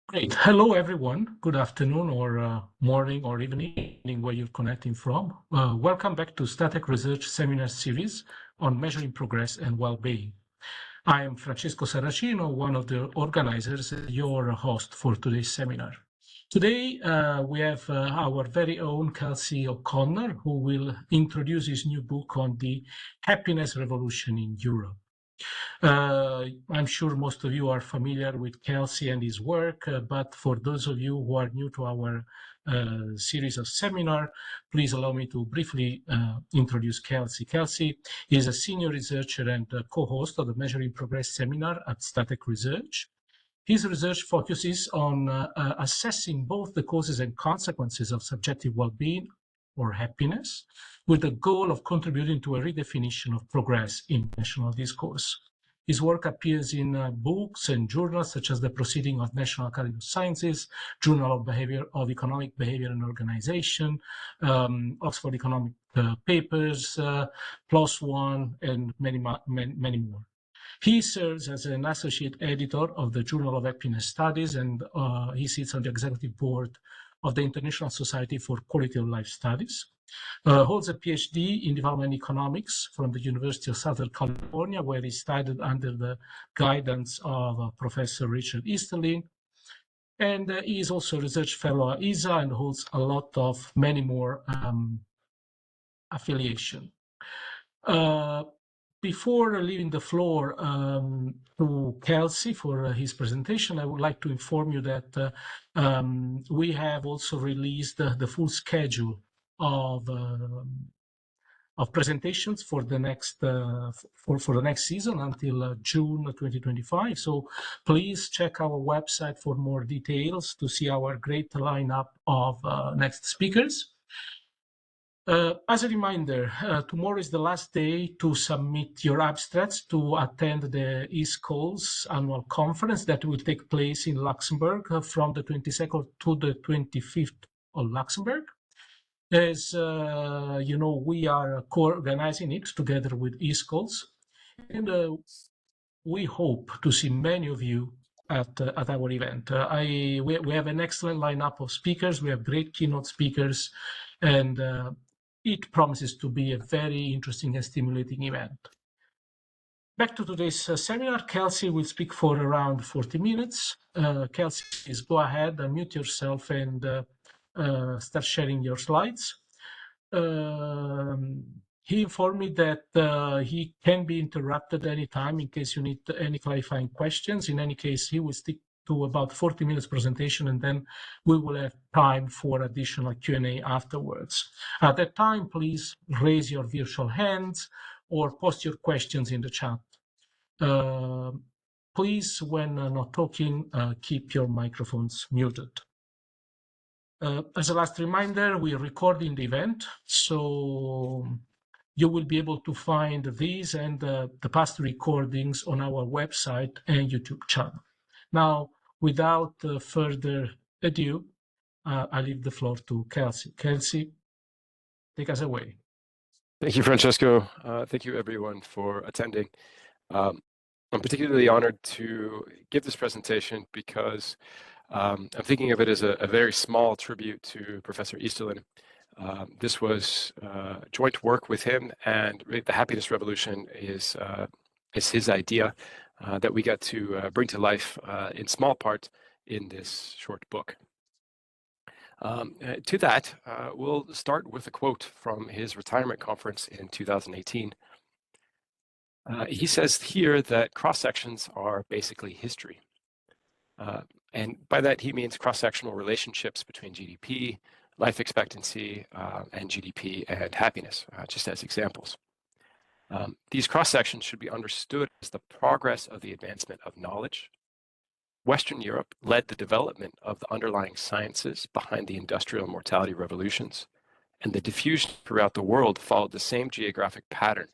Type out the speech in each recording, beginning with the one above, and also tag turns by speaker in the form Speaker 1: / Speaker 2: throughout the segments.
Speaker 1: Great. Hello, everyone. Good afternoon or morning or evening where you're connecting from. Welcome back to Static Research Seminar Series on Measuring Progress and Well-Being. I am Francesco Saracino, one of the organizers, your host for today's seminar. Today, we have our very own Kelsey O'Connor, who will introduce his new book on the happiness revolution in Europe. I'm sure most of you are familiar with Kelsey and his work, but for those of you who are new to our series of seminar, please allow me to briefly introduce Kelsey. Kelsey is a senior researcher and co-host of the Measuring Progress seminar at Static Research. His research focuses on assessing both the causes and consequences of subjective well-being or happiness, with the goal of contributing to a redefinition of progress in national discourse. His work appears in books and journals such as the Proceedings of National Academy of Sciences, Journal of Economic Behavior and Organization, Oxford Economic Papers, PLOS ONE, and many more. He serves as an associate editor of the Journal of Happiness Studies, and he sits on the executive board of the International Society for Quality of Life Studies. Holds a PhD in development economics from the University of Southern California, where he studied under the guidance of Professor Richard Easterlin. And he is also a research fellow at ESA and holds a lot of many more affiliation. Before leaving the floor to Kelsey for his presentation, I would like to inform you that we have also released the full schedule of presentations for the next for the next season until June 2025. So please check our website for more details to see our great lineup of next speakers. As a reminder, tomorrow is the last day to submit your abstracts to attend the ISCOL's annual conference that will take place in Luxembourg from the 22nd to the 25th of Luxembourg. As you know, we are co-organizing it together with ISCOL's, and we hope to see many of you at our event. We have an excellent lineup of speakers. We have great keynote speakers, and it promises to be a very interesting and stimulating event. Back to today's seminar, Kelsey will speak for around 40 minutes. Kelsey, please go ahead, unmute yourself and start sharing your slides. He informed me that he can be interrupted anytime in case you need any clarifying questions. In any case, he will stick to about 40 minutes presentation, and then we will have time for additional Q&A afterwards. At that time, please raise your virtual hands or post your questions in the chat. Please, when not talking, keep your microphones muted. As a last reminder, we are recording the event, so you will be able to find these and the past recordings on our website and YouTube channel. Now, without further ado, I leave the floor to Kelsey. Kelsey, take us away.
Speaker 2: Thank you, Francesco. Thank you, everyone, for attending. I'm particularly honored to give this presentation because I'm thinking of it as a very small tribute to Professor Easterlin. This was joint work with him, and the happiness revolution is his idea that we got to bring to life in small part in this short book. To that, we'll start with a quote from his retirement conference in 2018. He says here that cross-sections are basically history. And by that, he means cross-sectional relationships between GDP, life expectancy, and GDP and happiness, just as examples. These cross-sections should be understood as the progress of the advancement of knowledge. Western Europe led the development of the underlying sciences behind the industrial and mortality revolutions, and the diffusion throughout the world followed the same geographic pattern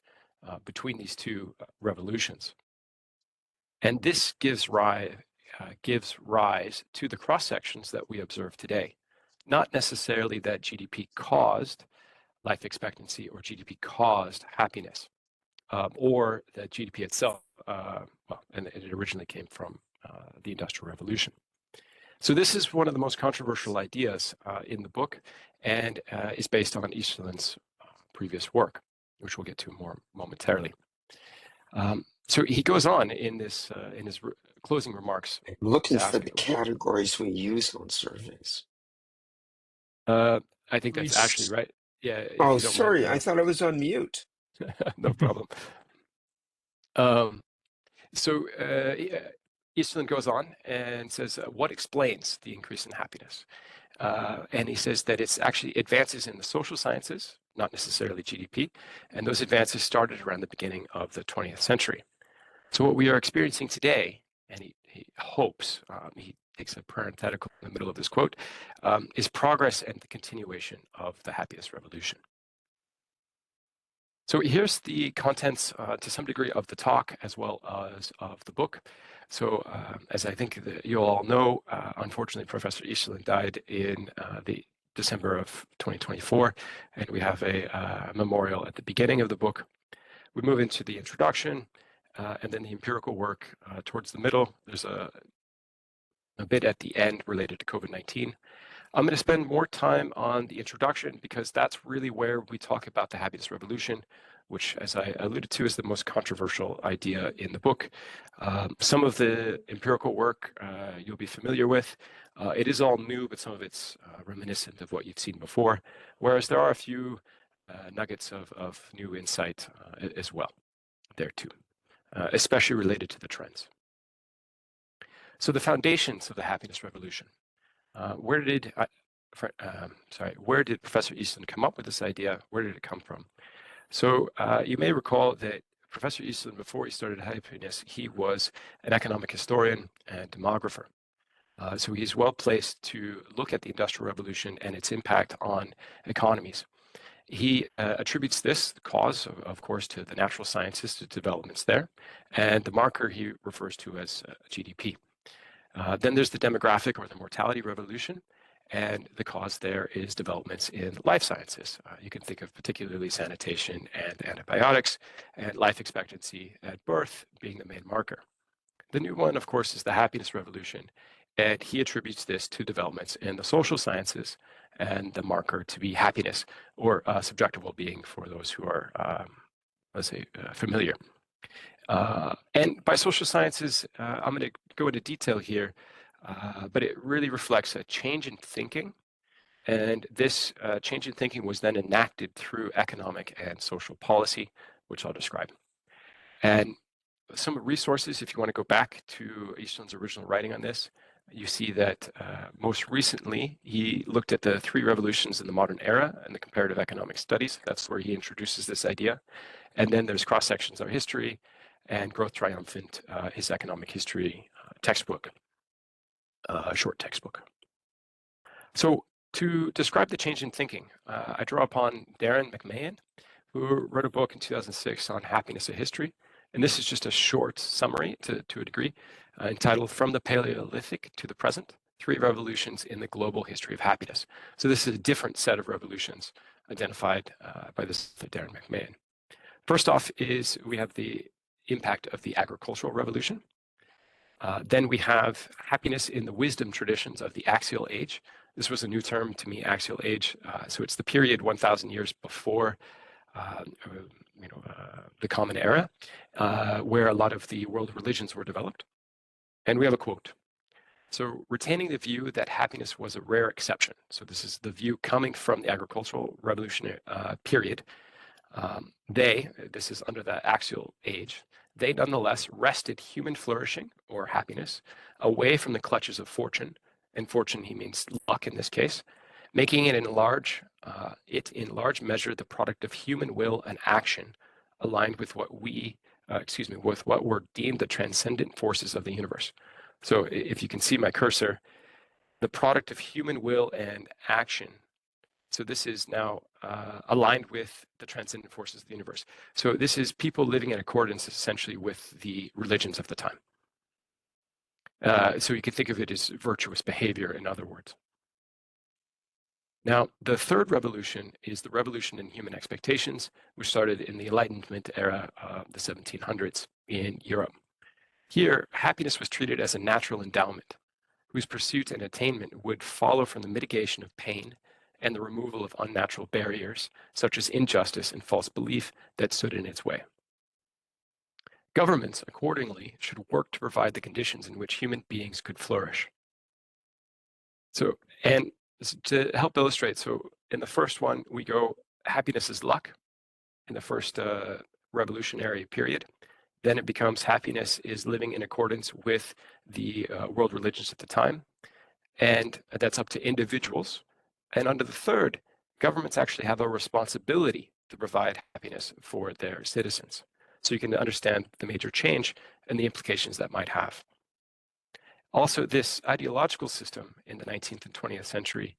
Speaker 2: between these two revolutions. And this gives rise to the cross-sections that we observe today. Not necessarily that GDP caused life expectancy or GDP caused happiness, or that GDP itself, and it originally came from the Industrial Revolution. So this is one of the most controversial ideas in the book, and is based on Easterlin's previous work, which we'll get to more momentarily. So he goes on in this in his closing remarks.
Speaker 3: I'm looking for the categories we use on surveys.
Speaker 2: I think that's actually right. Yeah. If
Speaker 3: Oh,
Speaker 2: you don't
Speaker 3: sorry.
Speaker 2: mind,
Speaker 3: I thought I was on mute.
Speaker 2: no problem. So Easterlin goes on and says, what explains the increase in happiness? And he says that it's actually advances in the social sciences, not necessarily GDP, and those advances started around the beginning of the 20th century. So what we are experiencing today, and he hopes, he takes a parenthetical in the middle of this quote, is progress and the continuation of the happiness revolution. So here's the contents to some degree of the talk as well as of the book. So as I think that you all know, unfortunately, Professor Easterlin died in the December of 2024, and we have a memorial at the beginning of the book. We move into the introduction, and then the empirical work towards the middle. There's a bit at the end related to COVID-19. I'm going to spend more time on the introduction because that's really where we talk about the happiness revolution, which, as I alluded to, is the most controversial idea in the book. Some of the empirical work you'll be familiar with. It is all new, but some of it's reminiscent of what you've seen before, whereas there are a few nuggets of new insight as well there too, especially related to the trends. So the foundations of the happiness revolution. Where did Professor Easton come up with this idea? Where did it come from? So you may recall that Professor Easton, before he started happiness, he was an economic historian and demographer. So he's well placed to look at the Industrial Revolution and its impact on economies. He attributes this cause, of course, to the natural sciences, to developments there, and the marker he refers to as GDP. Then there's the demographic or the mortality revolution, and the cause there is developments in life sciences. You can think of particularly sanitation and antibiotics, and life expectancy at birth being the main marker. The new one, of course, is the happiness revolution, and he attributes this to developments in the social sciences and the marker to be happiness or subjective well-being for those who are, let's say, familiar. And by social sciences, I'm going to go into detail here, but it really reflects a change in thinking. And this change in thinking was then enacted through economic and social policy, which I'll describe. And some resources, if you want to go back to Eastlin's original writing on this, you see that most recently he looked at the three revolutions in the modern era and the comparative economic studies. That's where he introduces this idea. And then there's cross-sections of history and Growth Triumphant, his economic history textbook, a short textbook. So to describe the change in thinking, I draw upon Darren McMahon, who wrote a book in 2006 on happiness, a history. And this is just a short summary to a degree, entitled From the Paleolithic to the Present, 3 Revolutions in the Global History of Happiness. So this is a different set of revolutions identified by this Darren McMahon. First off is we have the impact of the agricultural revolution. Then we have happiness in the wisdom traditions of the axial age. This was a new term to me, axial age. So it's the period 1,000 years before the Common Era, where a lot of the world religions were developed. And we have a quote. So retaining the view that happiness was a rare exception. So this is the view coming from the agricultural revolutionary period. This is under the axial age, they nonetheless wrested human flourishing or happiness away from the clutches of fortune, and fortune he means luck in this case, making it in large measure the product of human will and action, aligned with what were deemed the transcendent forces of the universe. So if you can see my cursor, the product of human will and action. So this is now aligned with the transcendent forces of the universe. So this is people living in accordance essentially with the religions of the time. So you can think of it as virtuous behavior, in other words. Now, the third revolution is the revolution in human expectations, which started in the Enlightenment era of the 1700s in Europe. Here, happiness was treated as a natural endowment whose pursuit and attainment would follow from the mitigation of pain and the removal of unnatural barriers, such as injustice and false belief that stood in its way. Governments, accordingly, should work to provide the conditions in which human beings could flourish. So, and to help illustrate, so in the first one, we go, happiness is luck in the first revolutionary period. Then it becomes happiness is living in accordance with the world religions at the time. And that's up to individuals. And under the third, governments actually have a responsibility to provide happiness for their citizens. So you can understand the major change and the implications that might have. Also, this ideological system in the 19th and 20th century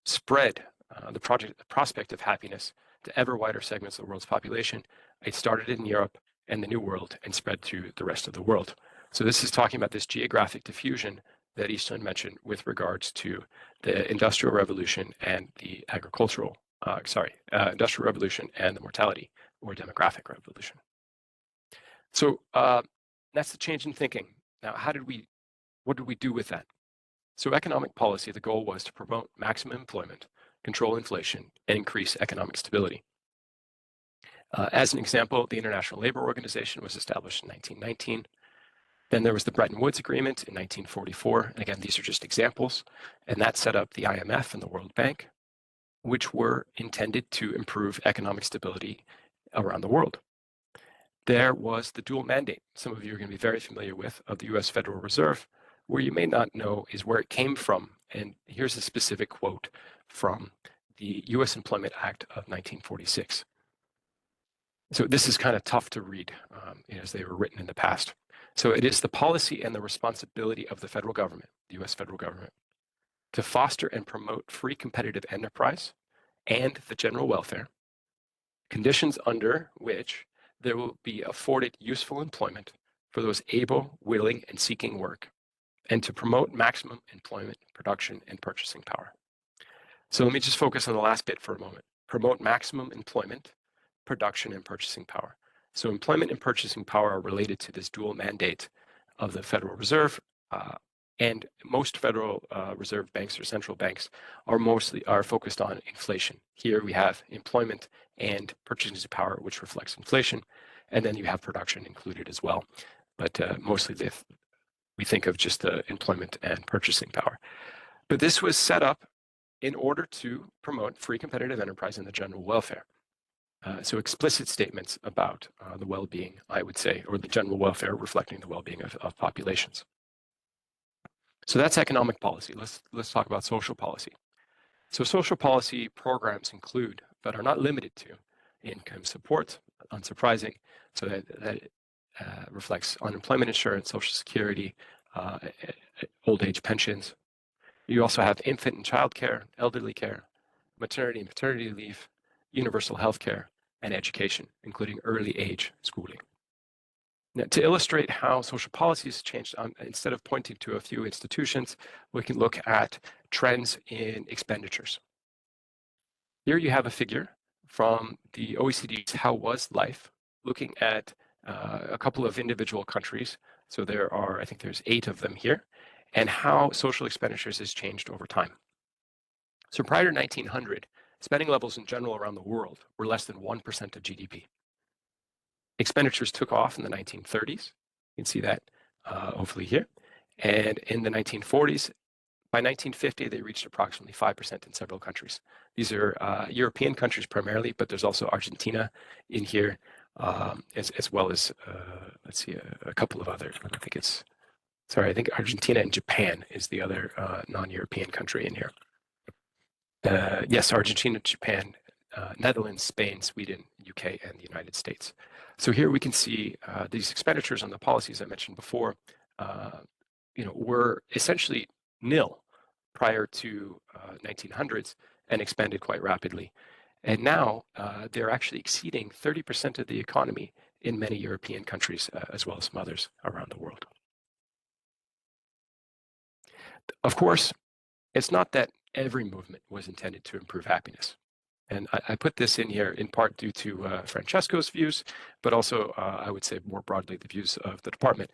Speaker 2: spread the prospect of happiness to ever wider segments of the world's population. It started in Europe and the New World and spread to the rest of the world. So this is talking about this geographic diffusion that Easton mentioned with regards to the Industrial Revolution and the Industrial Revolution and the mortality or demographic revolution. So that's the change in thinking. Now, what did we do with that? So economic policy, the goal was to promote maximum employment, control inflation, and increase economic stability. As an example, the International Labor Organization was established in 1919. Then there was the Bretton Woods Agreement in 1944. And again, these are just examples. And that set up the IMF and the World Bank, which were intended to improve economic stability around the world. There was the dual mandate, some of you are going to be very familiar with, of the US Federal Reserve. Where you may not know is where it came from. And here's a specific quote from the US Employment Act of 1946. So this is kind of tough to read as they were written in the past. So it is the policy and the responsibility of the federal government, the US federal government, to foster and promote free competitive enterprise and the general welfare, conditions under which there will be afforded useful employment for those able, willing, and seeking work, and to promote maximum employment, production, and purchasing power. So let me just focus on the last bit for a moment. Promote maximum employment, production, and purchasing power. So employment and purchasing power are related to this dual mandate of the Federal Reserve, and most Federal Reserve banks or central banks are focused on inflation. Here we have employment and purchasing power, which reflects inflation, and then you have production included as well. But mostly we think of just the employment and purchasing power. But this was set up in order to promote free competitive enterprise and the general welfare. So explicit statements about the well-being, I would say, or the general welfare reflecting the well-being of populations. So that's economic policy. Let's talk about social policy. So social policy programs include, but are not limited to, income support, unsurprising, so that reflects unemployment insurance, social security, old age pensions. You also have infant and child care, elderly care, maternity and paternity leave, universal health care, and education, including early age schooling. Now, to illustrate how social policy has changed, instead of pointing to a few institutions, we can look at trends in expenditures. Here you have a figure from the OECD's How Was Life, looking at a couple of individual countries. So I think there's 8 of them here, and how social expenditures has changed over time. So prior to 1900, spending levels in general around the world were less than 1% of GDP. Expenditures took off in the 1930s. You can see that hopefully here. And in the 1940s, by 1950, they reached approximately 5% in several countries. These are European countries primarily, but there's also Argentina in here, as well as, let's see, a couple of other, I think Argentina and Japan is the other non-European country in here. Yes, Argentina, Japan, Netherlands, Spain, Sweden, UK, and the United States. So here we can see these expenditures on the policies I mentioned before, were essentially nil prior to 1900s and expanded quite rapidly. And now they're actually exceeding 30% of the economy in many European countries, as well as some others around the world. Of course, it's not that every movement was intended to improve happiness. And I put this in here in part due to Francesco's views, but also I would say more broadly the views of the department.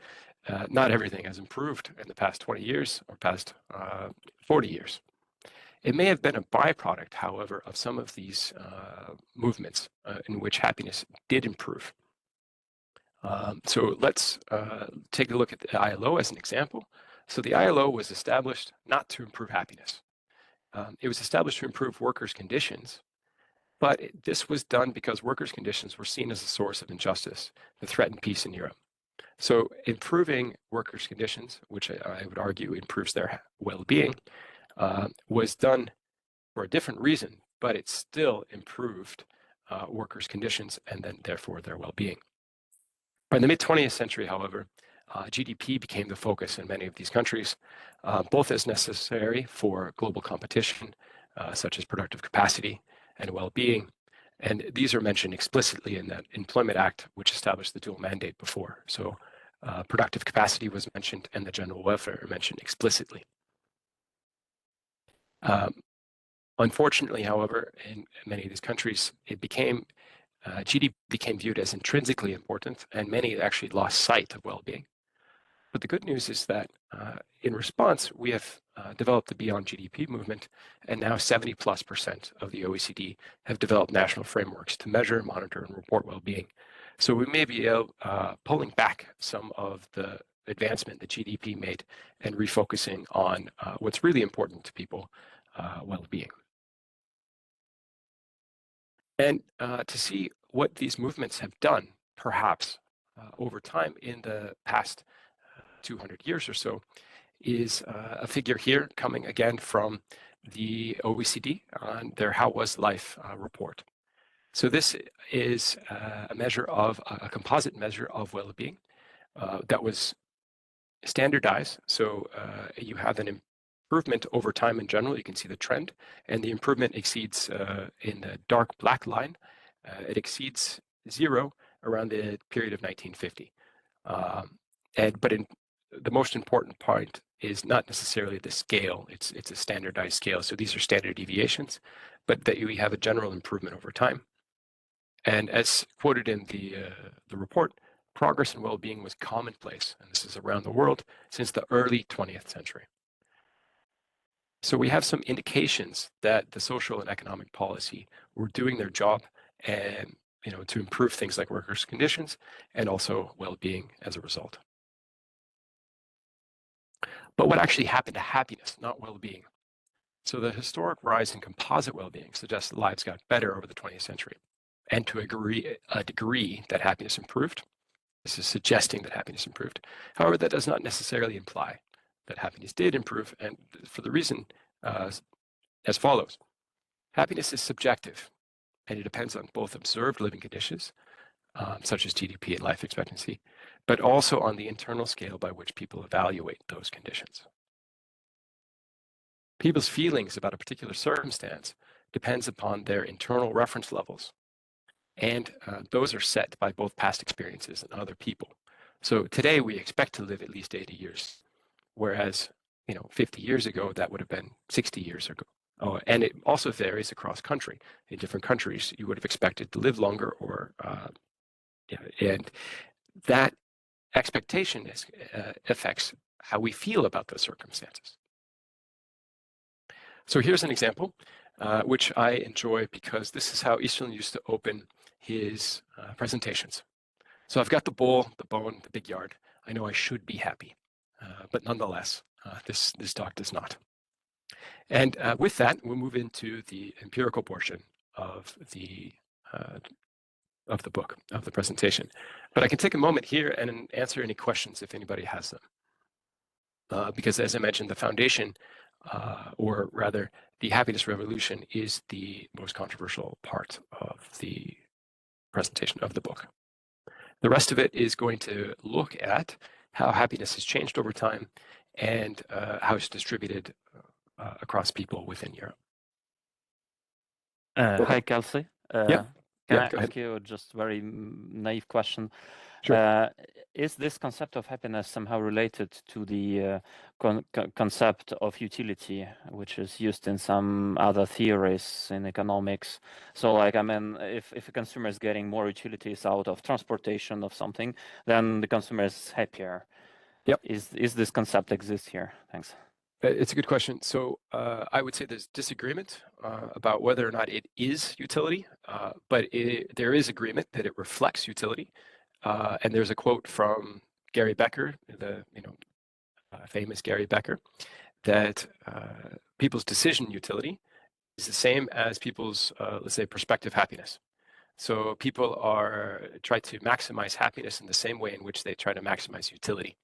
Speaker 2: not everything has improved in the past 20 years or past 40 years. It may have been a byproduct, however, of some of these movements in which happiness did improve. So let's take a look at the ILO as an example. So the ILO was established not to improve happiness. It was established to improve workers' conditions, but this was done because workers' conditions were seen as a source of injustice that threatened peace in Europe. So improving workers' conditions, which I would argue improves their well-being, was done for a different reason, but it still improved workers' conditions and then therefore their well-being. By the mid-20th century, however, GDP became the focus in many of these countries, both as necessary for global competition, such as productive capacity and well-being. And these are mentioned explicitly in that Employment Act, which established the dual mandate before. So productive capacity was mentioned and the general welfare are mentioned explicitly. Unfortunately, however, in many of these countries, GDP became viewed as intrinsically important, and many actually lost sight of well-being. But the good news is that in response, we have developed the Beyond GDP movement, and now 70+% of the OECD have developed national frameworks to measure, monitor, and report well-being. So we may be pulling back some of the advancement that GDP made and refocusing on what's really important to people, well-being. And to see what these movements have done, perhaps over time in the past 200 years or so, is a figure here coming again from the OECD on their How Was Life report. So this is a composite measure of well-being that was standardized. So you have an improvement over time in general. You can see the trend, and the improvement exceeds in the dark black line. It exceeds 0 around the period of 1950. But the most important point is not necessarily the scale. It's a standardized scale. So these are standard deviations, but that we have a general improvement over time. And as quoted in the report, progress and well-being was commonplace, and this is around the world, since the early 20th century. So we have some indications that the social and economic policy were doing their job and to improve things like workers' conditions and also well-being as a result. But what actually happened to happiness, not well-being? So the historic rise in composite well-being suggests that lives got better over the 20th century, and to a degree that happiness improved. This is suggesting that happiness improved. However, that does not necessarily imply that happiness did improve, and for the reason as follows. Happiness is subjective, and it depends on both observed living conditions, such as GDP and life expectancy, but also on the internal scale by which people evaluate those conditions. People's feelings about a particular circumstance depends upon their internal reference levels, and those are set by both past experiences and other people. So today we expect to live at least 80 years, whereas 50 years ago that would have been 60 years ago. Oh, and it also varies across country. In different countries, you would have expected to live longer, and that expectation affects how we feel about those circumstances. So here's an example, which I enjoy because this is how Eastern used to open his presentations. So I've got the bull, the bone, the big yard. I know I should be happy, but nonetheless, this talk does not. And with that, we'll move into the empirical portion of the book, of the presentation. But I can take a moment here and answer any questions if anybody has them. Because as I mentioned, the foundation, or rather the happiness revolution, is the most controversial part of the presentation of the book. The rest of it is going to look at how happiness has changed over time and how it's distributed across people within Europe.
Speaker 4: Hi, Kelsey.
Speaker 2: Can
Speaker 4: I ask you just a very naive question?
Speaker 2: Sure.
Speaker 4: Is this concept of happiness somehow related to the concept of utility, which is used in some other theories in economics? So, like, I mean, if a consumer is getting more utilities out of transportation of something, then the consumer is happier.
Speaker 2: Yep.
Speaker 4: Is this concept exist here? Thanks.
Speaker 2: It's a good question. So I would say there's disagreement about whether or not it is utility, but there is agreement that it reflects utility. And there's a quote from Gary Becker, the famous Gary Becker, that people's decision utility is the same as people's, let's say, perspective happiness. So people try to maximize happiness in the same way in which they try to maximize utility.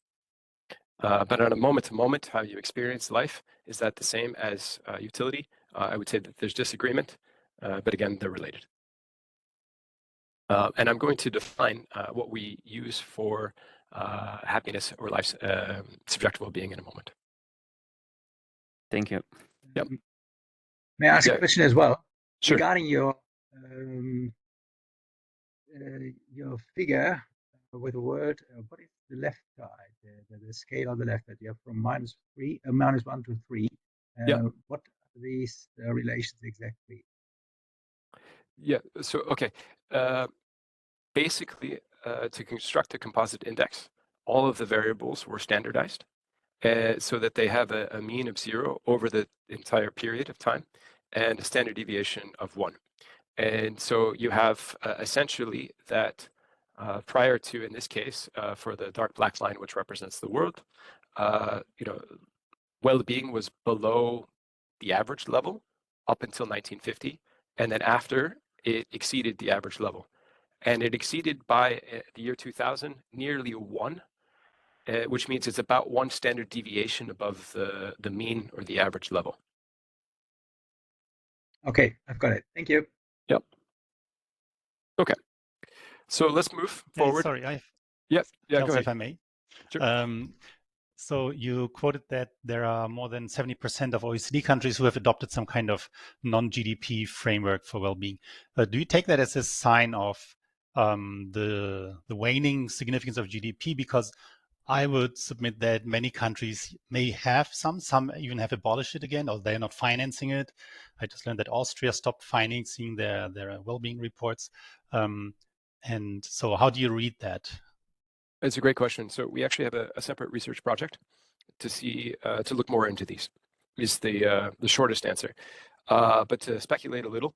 Speaker 2: But on a moment-to-moment, how you experience life, is that the same as utility? I would say that there's disagreement, but again, they're related. And I'm going to define what we use for happiness or life's subjective well-being in a moment.
Speaker 4: Thank you.
Speaker 2: Yep.
Speaker 5: May I ask a question as well?
Speaker 2: Sure.
Speaker 5: Regarding your figure with a word, what is the left side, the scale on the left that you have from -1 to 3? What are these relations exactly?
Speaker 2: Yeah, so, okay. Basically, to construct a composite index, all of the variables were standardized so that they have a mean of 0 over the entire period of time and a standard deviation of 1. And so you have essentially that prior to, in this case, for the dark black line, which represents the world, well-being was below the average level up until 1950, and then after it exceeded the average level. And it exceeded by the year 2000 nearly 1, which means it's about 1 standard deviation above the mean or the average level.
Speaker 5: Okay, I've got it. Thank you.
Speaker 2: Yep. Okay. So let's move forward.
Speaker 6: Sorry,
Speaker 2: Yeah,
Speaker 6: Kelsey,
Speaker 2: go ahead.
Speaker 6: if I may.
Speaker 2: Sure.
Speaker 6: So you quoted that there are more than 70% of OECD countries who have adopted some kind of non-GDP framework for well-being. Do you take that as a sign of the waning significance of GDP? Because I would submit that many countries may have some even have abolished it again, or they're not financing it. I just learned that Austria stopped financing their well-being reports. And so how do you read that?
Speaker 2: It's a great question. So we actually have a separate research project to see to look more into these. Is the shortest answer. But to speculate a little,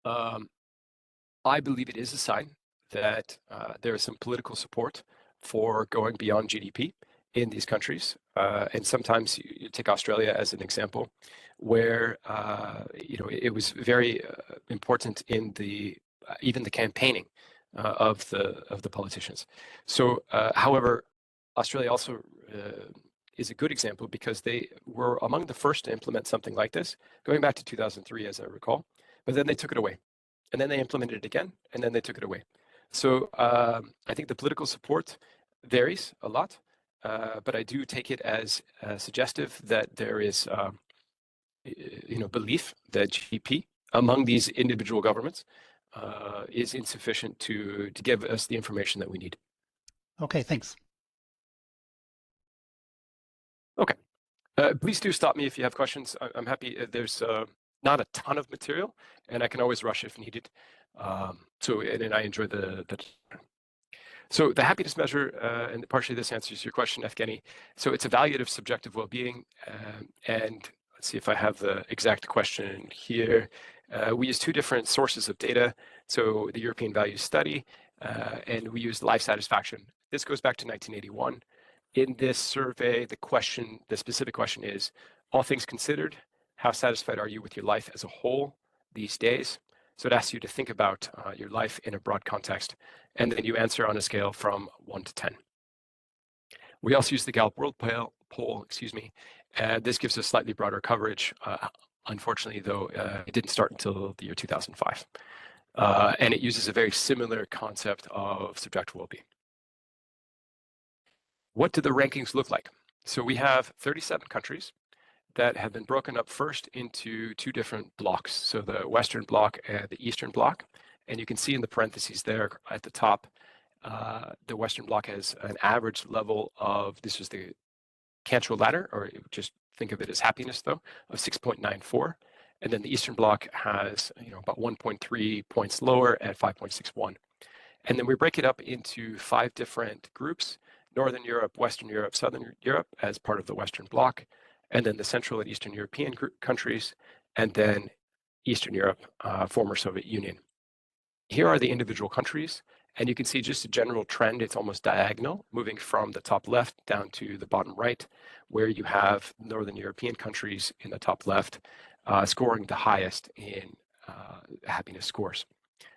Speaker 2: I believe it is a sign that there is some political support for going beyond GDP in these countries. And sometimes you take Australia as an example, where it was very important in even the campaigning of the politicians. So, however, Australia also is a good example because they were among the first to implement something like this, going back to 2003, as I recall. But then they took it away, and then they implemented it again, and then they took it away. So I think the political support varies a lot, but I do take it as suggestive that there is, belief that GDP among these individual governments is insufficient to give us the information that we need.
Speaker 6: Okay, thanks.
Speaker 2: Okay. Please do stop me if you have questions. I'm happy. There's not a ton of material, and I can always rush if needed. And I enjoy the. So the happiness measure, and partially this answers your question, Evgeny. So it's evaluative subjective well-being, and let's see if I have the exact question here. We use 2 different sources of data. So the European Values Study, and we use life satisfaction. This goes back to 1981. In this survey, the specific question is, all things considered, how satisfied are you with your life as a whole these days? So it asks you to think about your life in a broad context, and then you answer on a scale from 1 to 10. We also use the Gallup World Poll, this gives us slightly broader coverage. Unfortunately, though, it didn't start until the year 2005. And it uses a very similar concept of subjective well-being. What do the rankings look like? So we have 37 countries that have been broken up first into 2 different blocks. So the Western bloc and the Eastern bloc. And you can see in the parentheses there at the top, the Western bloc has an average level of, this is the Cantrell ladder, or just think of it as happiness though, of 6.94. And then the Eastern bloc has about 1.3 points lower at 5.61. And then we break it up into 5 different groups Northern Europe, Western Europe, Southern Europe as part of the Western Bloc, and then the Central and Eastern European countries, and then Eastern Europe, former Soviet Union. Here are the individual countries, and you can see just a general trend. It's almost diagonal, moving from the top left down to the bottom right, where you have Northern European countries in the top left scoring the highest in happiness scores.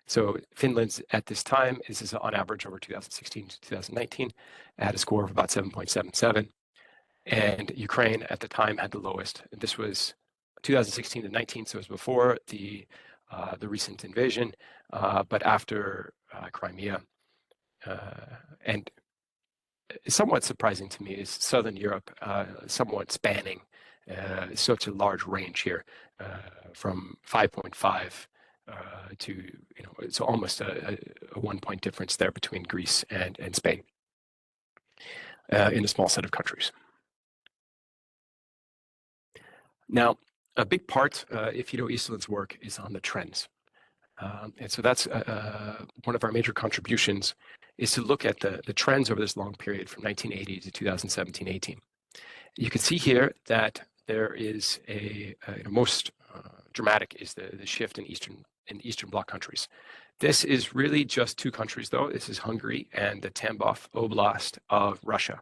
Speaker 2: So Finland's at this time, this is on average over 2016 to 2019, had a score of about 7.77. And Ukraine at the time had the lowest. This was 2016 to 19, so it was before the recent invasion, but after Crimea. And somewhat surprising to me is Southern Europe, somewhat spanning such a large range here, from 5.5 to, it's almost a 1 point difference there between Greece and Spain in a small set of countries. Now, a big part, if you know Eastland's work, is on the trends. And so that's one of our major contributions, is to look at the trends over this long period from 1980 to 2017-18. You can see here that there is most dramatic is the shift in Eastern Bloc countries. This is really just two countries, though. This is Hungary and the Tambov Oblast of Russia,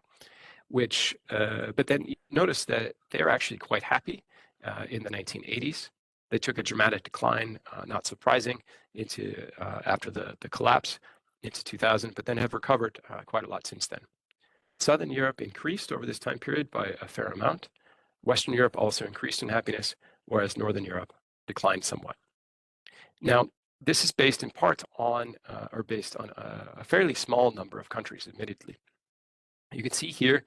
Speaker 2: which, but then you notice that they're actually quite happy in the 1980s. They took a dramatic decline, not surprising, into after the collapse into 2000, but then have recovered quite a lot since then. Southern Europe increased over this time period by a fair amount. Western Europe also increased in happiness, whereas Northern Europe declined somewhat. Now, this is based in part on, or based on a fairly small number of countries, admittedly. You can see here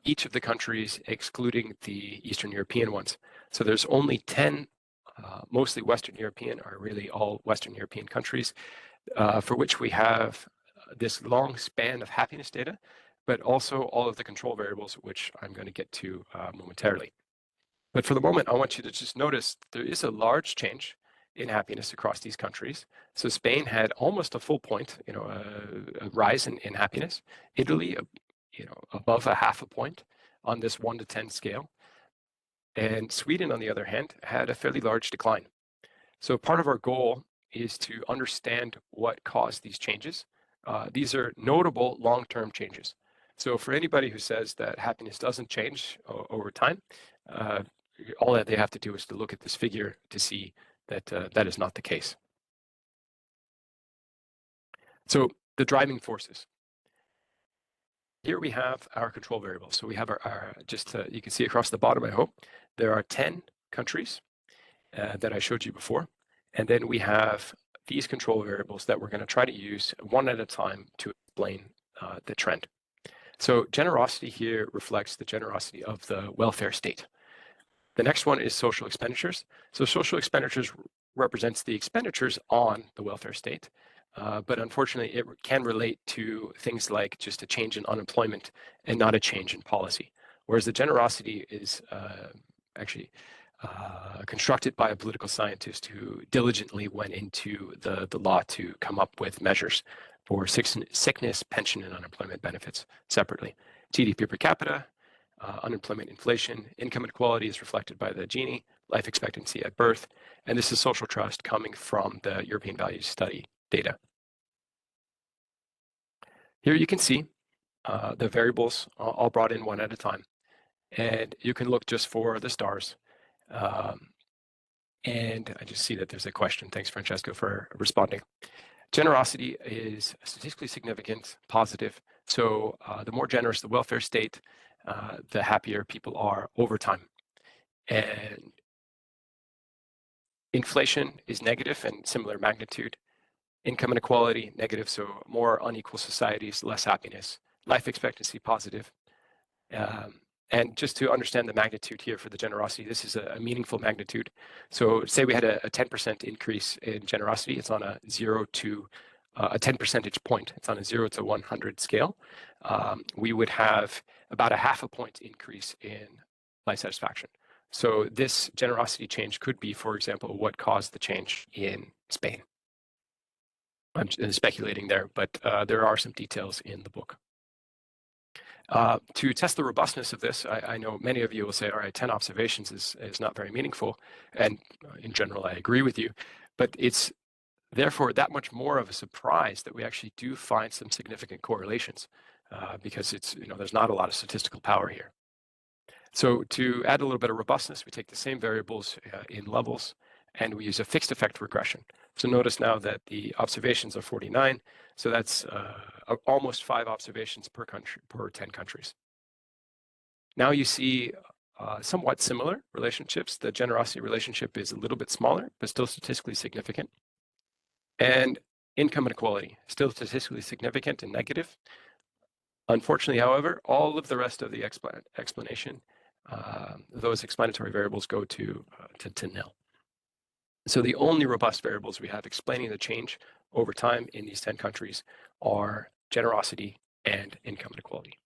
Speaker 2: each of the countries excluding the Eastern European ones. So there's only 10, mostly Western European, or really all Western European countries, for which we have this long span of happiness data, but also all of the control variables, which I'm going to get to momentarily. But for the moment, I want you to just notice there is a large change in happiness across these countries. So Spain had almost a full point, a rise in happiness. Italy, above a half a point on this 1 to 10 scale. And Sweden, on the other hand, had a fairly large decline. So part of our goal is to understand what caused these changes. These are notable long-term changes. So for anybody who says that happiness doesn't change over time, all that they have to do is to look at this figure to see that that is not the case. So the driving forces. Here we have our control variables. So we have our you can see across the bottom, I hope, there are 10 countries that I showed you before. And then we have these control variables that we're going to try to use one at a time to explain the trend. So generosity here reflects the generosity of the welfare state. The next one is social expenditures. So social expenditures represents the expenditures on the welfare state. But unfortunately, it can relate to things like just a change in unemployment and not a change in policy. Whereas the generosity is actually constructed by a political scientist who diligently went into the law to come up with measures for sickness, pension, and unemployment benefits separately. GDP per capita, unemployment, inflation, income inequality is reflected by the Gini, life expectancy at birth, and this is social trust coming from the European Values Study data. Here you can see the variables all brought in one at a time, and you can look just for the stars. And I just see that there's a question. Thanks, Francesco, for responding. Generosity is statistically significant, positive. So the more generous the welfare state, the happier people are over time. And inflation is negative and similar magnitude. Income inequality, negative, so more unequal societies, less happiness. Life expectancy, positive. And just to understand the magnitude here for the generosity, this is a meaningful magnitude. So say we had a 10% increase in generosity, it's on a 0 to a 10 percentage point. It's on a 0 to 100 scale. We would have about a half a point increase in life satisfaction. So this generosity change could be, for example, what caused the change in Spain. I'm speculating there, but there are some details in the book. To test the robustness of this, I know many of you will say, all right, 10 observations is not very meaningful. And in general, I agree with you. But it's therefore that much more of a surprise that we actually do find some significant correlations because it's, there's not a lot of statistical power here. So to add a little bit of robustness, we take the same variables in levels and we use a fixed effect regression. So notice now that the observations are 49. So that's almost 5 observations per country, per 10 countries. Now you see somewhat similar relationships. The generosity relationship is a little bit smaller, but still statistically significant. And income inequality, still statistically significant and negative. Unfortunately, however, all of the rest of the explanation, those explanatory variables go to nil. So the only robust variables we have explaining the change over time in these 10 countries are generosity and income inequality.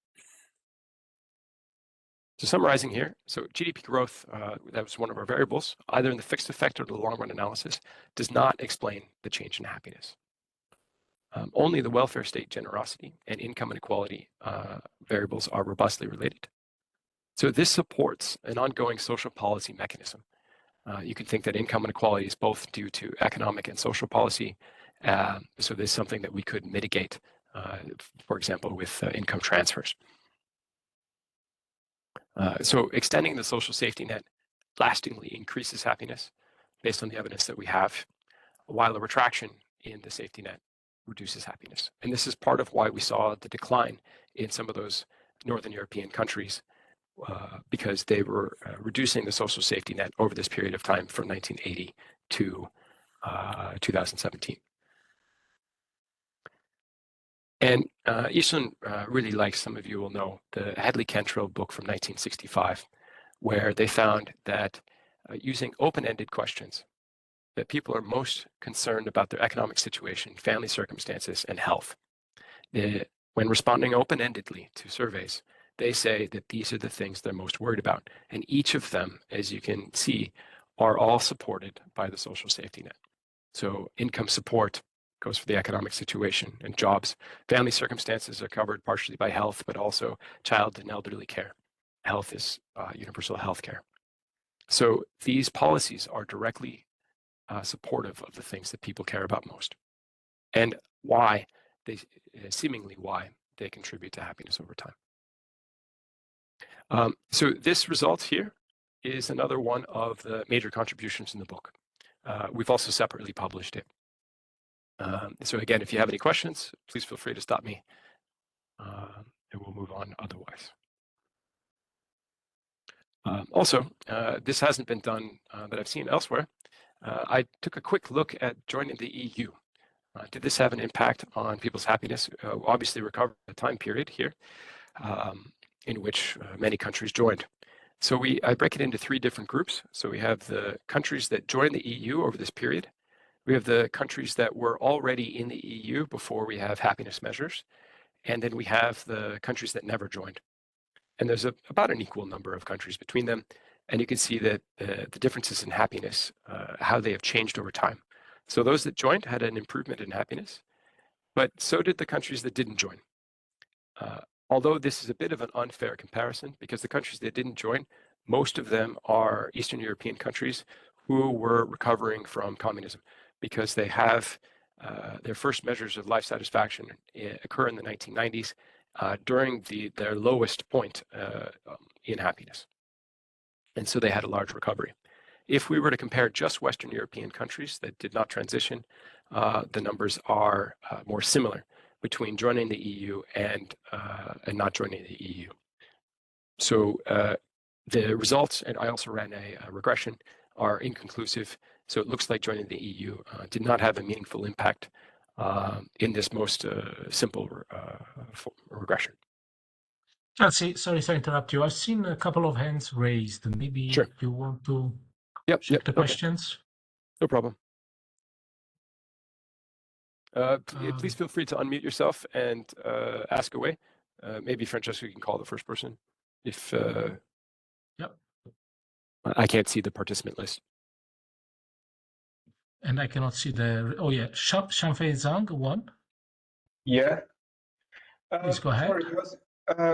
Speaker 2: So summarizing here, so GDP growth, that was one of our variables, either in the fixed effect or the long run analysis, does not explain the change in happiness. Only the welfare state generosity and income inequality variables are robustly related. So this supports an ongoing social policy mechanism. You can think that income inequality is both due to economic and social policy. So this is something that we could mitigate, for example, with income transfers. So extending the social safety net lastingly increases happiness based on the evidence that we have, while a retraction in the safety net reduces happiness. And this is part of why we saw the decline in some of those Northern European countries because they were reducing the social safety net over this period of time from 1980 to 2017. And Eastland really likes, some of you will know, the Hadley-Cantrell book from 1965, where they found that using open-ended questions, that people are most concerned about their economic situation, family circumstances, and health. When responding open-endedly to surveys, they say that these are the things they're most worried about. And each of them, as you can see, are all supported by the social safety net. So income support goes for the economic situation and jobs. Family circumstances are covered partially by health, but also child and elderly care. Health is universal health care. So these policies are directly supportive of the things that people care about most, and why they seemingly why they contribute to happiness over time. So this result here is another one of the major contributions in the book. We've also separately published it. So again, if you have any questions, please feel free to stop me, and we'll move on otherwise. Also, this hasn't been done that I've seen elsewhere. I took a quick look at joining the EU. Did this have an impact on people's happiness? Obviously, we covered a time period here in which many countries joined. So I break it into 3 different groups. So we have the countries that joined the EU over this period. We have the countries that were already in the EU before we have happiness measures. And then we have the countries that never joined. And there's about an equal number of countries between them. And you can see that the differences in happiness, how they have changed over time. So those that joined had an improvement in happiness, but so did the countries that didn't join. Although this is a bit of an unfair comparison because the countries that didn't join, most of them are Eastern European countries who were recovering from communism because they have their first measures of life satisfaction occur in the 1990s during their lowest point in happiness. And so they had a large recovery. If we were to compare just Western European countries that did not transition, the numbers are more similar between joining the EU and not joining the EU. So the results, and I also ran a regression, are inconclusive. So it looks like joining the EU did not have a meaningful impact in this most simple regression.
Speaker 1: Kelsey, sorry to interrupt you. I've seen a couple of hands raised. Maybe
Speaker 2: Sure.
Speaker 1: you want to
Speaker 2: check
Speaker 1: the questions?
Speaker 2: No problem. Please feel free to unmute yourself and ask away. Maybe Francesco can call the first person if
Speaker 1: Yep.
Speaker 2: I can't see the participant list.
Speaker 1: And I cannot see the, oh yeah, Shanfei Zhang, one.
Speaker 7: Yeah.
Speaker 1: Please go ahead.
Speaker 7: Sorry,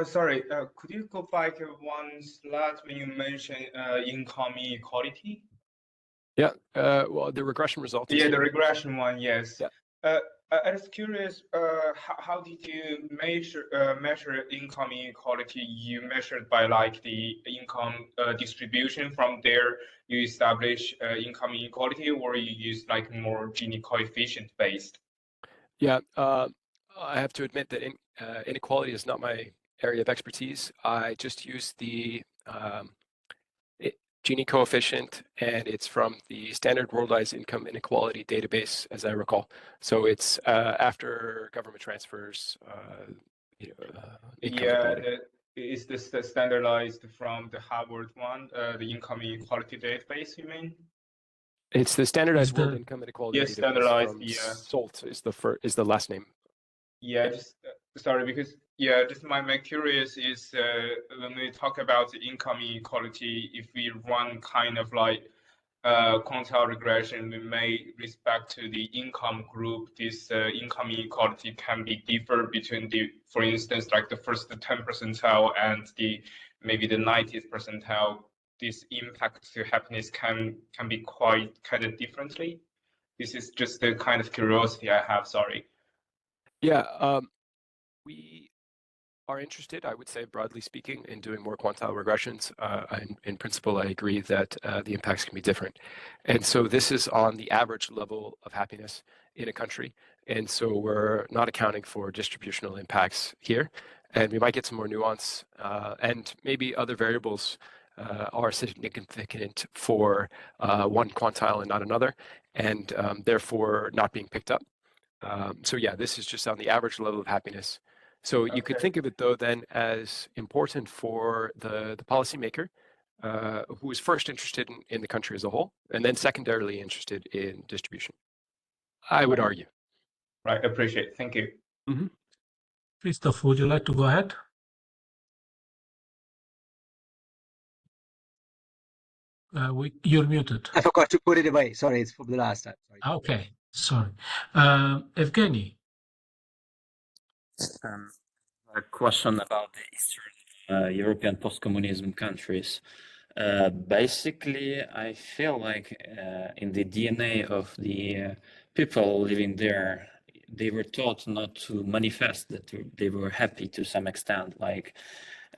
Speaker 7: Sorry, could you go back one slide when you mentioned income inequality?
Speaker 2: Yeah, well, the regression result is
Speaker 7: Yeah, the
Speaker 2: here.
Speaker 7: regression one, yes.
Speaker 2: Yeah.
Speaker 7: I was curious, how did you measure income inequality? You measured by like the income distribution. From there, you establish income inequality, or you use like more Gini coefficient based?
Speaker 2: Yeah, I have to admit that inequality is not my area of expertise. I just use the Gini coefficient, and it's from the Standard Worldwide Income Inequality Database, as I recall. So it's after government transfers, income inequality.
Speaker 7: Is this standardized from the Harvard one, the income inequality database, you mean?
Speaker 2: It's the Standardized World
Speaker 1: the
Speaker 2: Income Inequality Database
Speaker 7: standardized,
Speaker 2: from
Speaker 7: yeah.
Speaker 2: SOLT is the last name.
Speaker 7: Yeah, just sorry, because just my curious is when we talk about the income inequality, if we run kind of like quantile regression, we may respect to the income group. This income inequality can be differ between the, for instance, like the first 10 percentile and the maybe the 90th percentile. This impact to happiness can be quite kind of differently. This is just the kind of curiosity I have. Sorry.
Speaker 2: Yeah, we are interested, I would say, broadly speaking, in doing more quantile regressions. In principle, I agree that the impacts can be different. And so this is on the average level of happiness in a country. And so we're not accounting for distributional impacts here. And we might get some more nuance, and maybe other variables are significant for one quantile and not another, and therefore not being picked up. So yeah, this is just on the average level of happiness. So you could think of it though then as important for the policymaker who is first interested in the country as a whole, and then secondarily interested in distribution, I would argue.
Speaker 7: Right, appreciate it. Thank you.
Speaker 2: Mm-hmm.
Speaker 1: Christoph, would you like to go ahead? You're muted.
Speaker 5: I forgot to put it away. Sorry, it's for the last time. Sorry.
Speaker 1: Okay, sorry. Evgeny.
Speaker 4: A question about the Eastern European post-communism countries. Basically, I feel like in the DNA of the people living there, they were taught not to manifest that they were happy to some extent. Like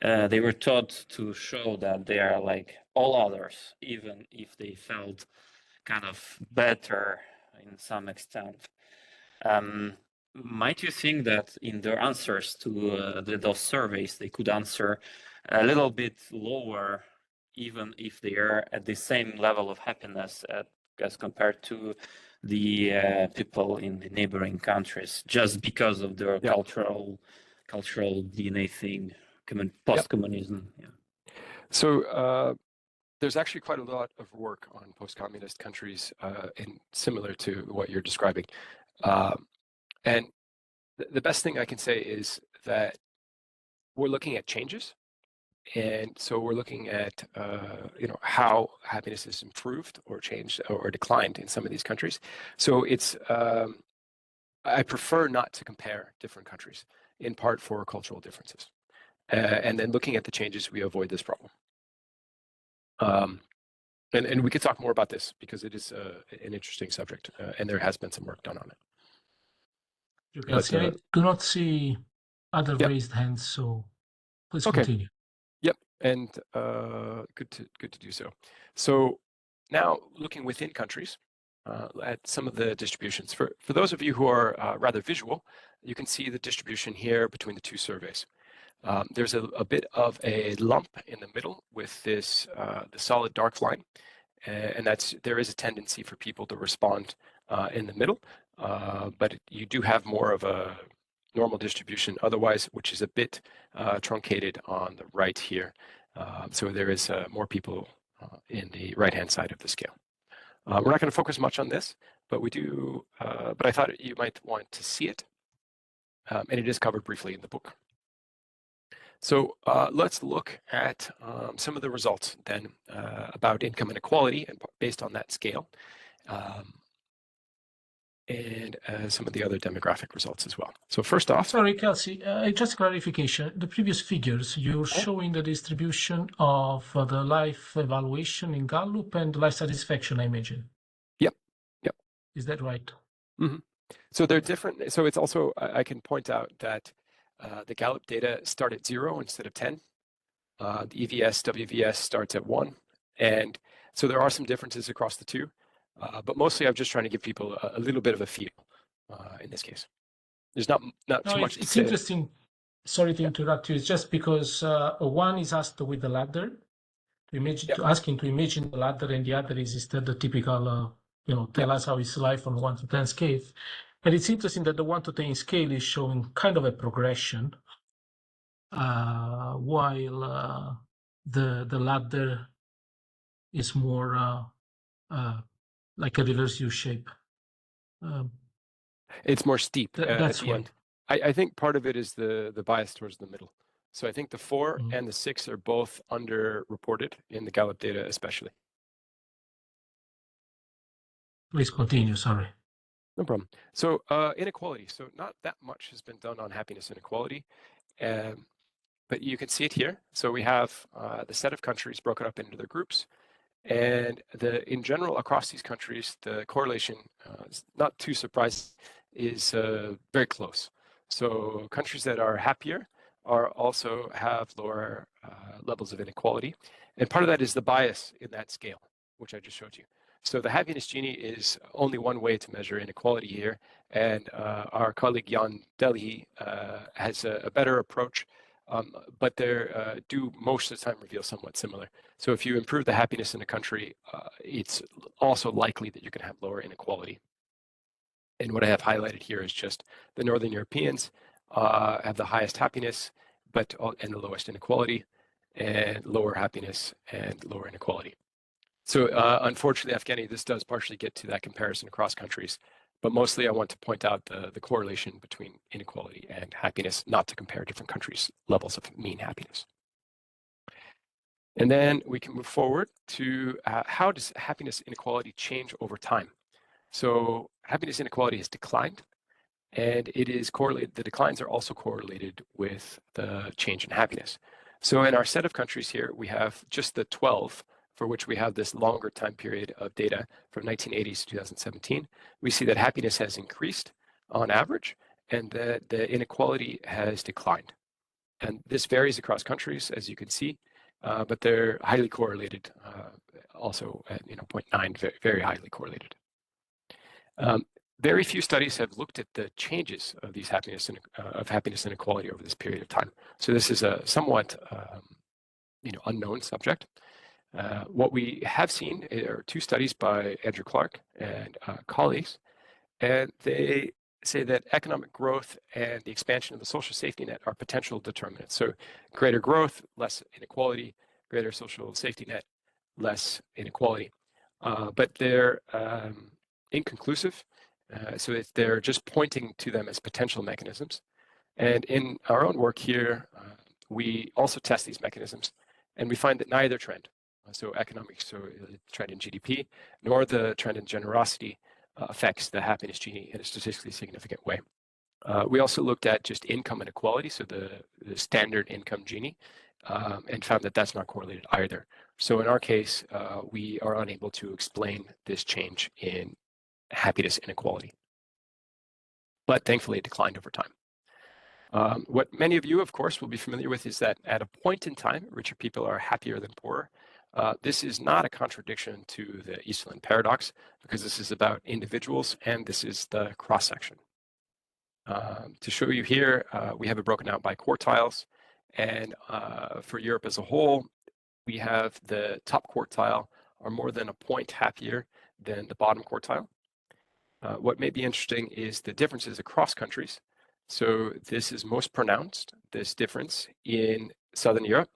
Speaker 4: they were taught to show that they are like all others, even if they felt kind of better in some extent. Might you think that in their answers to those surveys, they could answer a little bit lower, even if they are at the same level of happiness as compared to the people in the neighboring countries, just because of their cultural DNA thing, post-communism? Yeah.
Speaker 2: So there's actually quite a lot of work on post-communist countries, and similar to what you're describing. And the best thing I can say is that we're looking at changes. And so we're looking at how happiness is improved or changed or declined in some of these countries. So it's I prefer not to compare different countries, in part for cultural differences. And then looking at the changes, we avoid this problem. And we could talk more about this because it is an interesting subject, and there has been some work done on it.
Speaker 1: Kelsey, I do not see other raised hands, so please continue.
Speaker 2: Yep, and good to do so. So now looking within countries at some of the distributions. For those of you who are rather visual, you can see the distribution here between the two surveys. There's a bit of a lump in the middle with this the solid dark line, and there is a tendency for people to respond in the middle, but you do have more of a normal distribution otherwise, which is a bit truncated on the right here. So there is more people in the right-hand side of the scale. We're not going to focus much on this, but we do. But I thought you might want to see it, and it is covered briefly in the book. So let's look at some of the results then about income inequality and based on that scale. and some of the other demographic results as well. So first off,
Speaker 1: sorry, Kelsey, just clarification. The previous figures, you're showing the distribution of the life evaluation in Gallup and life satisfaction, I imagine.
Speaker 2: Yep.
Speaker 1: Is that right?
Speaker 2: Mm-hmm. So they're different. So it's also, I can point out that the Gallup data start at 0 instead of 10. The EVS, WVS starts at 1. And so there are some differences across the two. But mostly I'm just trying to give people a little bit of a feel in this case. There's not too much to
Speaker 1: it's
Speaker 2: say.
Speaker 1: Interesting. Sorry to interrupt you. It's just because one is asked with the ladder, to asking to imagine the ladder, and the other is instead the typical, tell us how is life on 1 to 10 scale. And it's interesting that the 1 to 10 scale is showing kind of a progression, while the ladder is more like a reverse U shape.
Speaker 2: It's more steep
Speaker 1: That's
Speaker 2: at the end. I think part of it is the bias towards the middle. So I think the 4 and the 6 are both underreported in the Gallup data, especially.
Speaker 1: Please continue, sorry.
Speaker 2: No problem. So inequality. So not that much has been done on happiness inequality, but you can see it here. So we have the set of countries broken up into their groups. And in general, across these countries, the correlation, is not too surprising, is very close. So countries that are happier also have lower levels of inequality. And part of that is the bias in that scale, which I just showed you. So the happiness Gini is only one way to measure inequality here. And our colleague Jan Delhi has a better approach, but they do most of the time reveal somewhat similar. So if you improve the happiness in a country, it's also likely that you can have lower inequality. And what I have highlighted here is just the Northern Europeans have the highest happiness, and the lowest inequality, and lower happiness and lower inequality. So unfortunately, Evgeny, this does partially get to that comparison across countries, but mostly I want to point out the correlation between inequality and happiness, not to compare different countries' levels of mean happiness. And then we can move forward to how does happiness inequality change over time? So happiness inequality has declined, and it is correlated. The declines are also correlated with the change in happiness. So in our set of countries here, we have just the 12 for which we have this longer time period of data from 1980s to 2017. We see that happiness has increased on average, and that the inequality has declined. And this varies across countries, as you can see, but they're highly correlated, also at 0.9, very, very highly correlated. Very few studies have looked at the changes of these happiness inequality over this period of time. So this is a somewhat unknown subject. What we have seen are 2 studies by Andrew Clark and colleagues, and they say that economic growth and the expansion of the social safety net are potential determinants. So greater growth, less inequality, greater social safety net, less inequality. But they're inconclusive. So they're just pointing to them as potential mechanisms. And in our own work here, we also test these mechanisms, and we find that neither trend, so economic, so the trend in GDP, nor the trend in generosity, affects the happiness Gini in a statistically significant way. We also looked at just income inequality, so the standard income Gini, and found that that's not correlated either. So in our case, we are unable to explain this change in happiness inequality. But thankfully, it declined over time. What many of you, of course, will be familiar with is that at a point in time, richer people are happier than poorer. This is not a contradiction to the Easterlin paradox, because this is about individuals, and this is the cross-section. To show you here, we have it broken out by quartiles, and for Europe as a whole, we have the top quartile are more than a point happier than the bottom quartile. What may be interesting is the differences across countries. So this is most pronounced, this difference, in Southern Europe,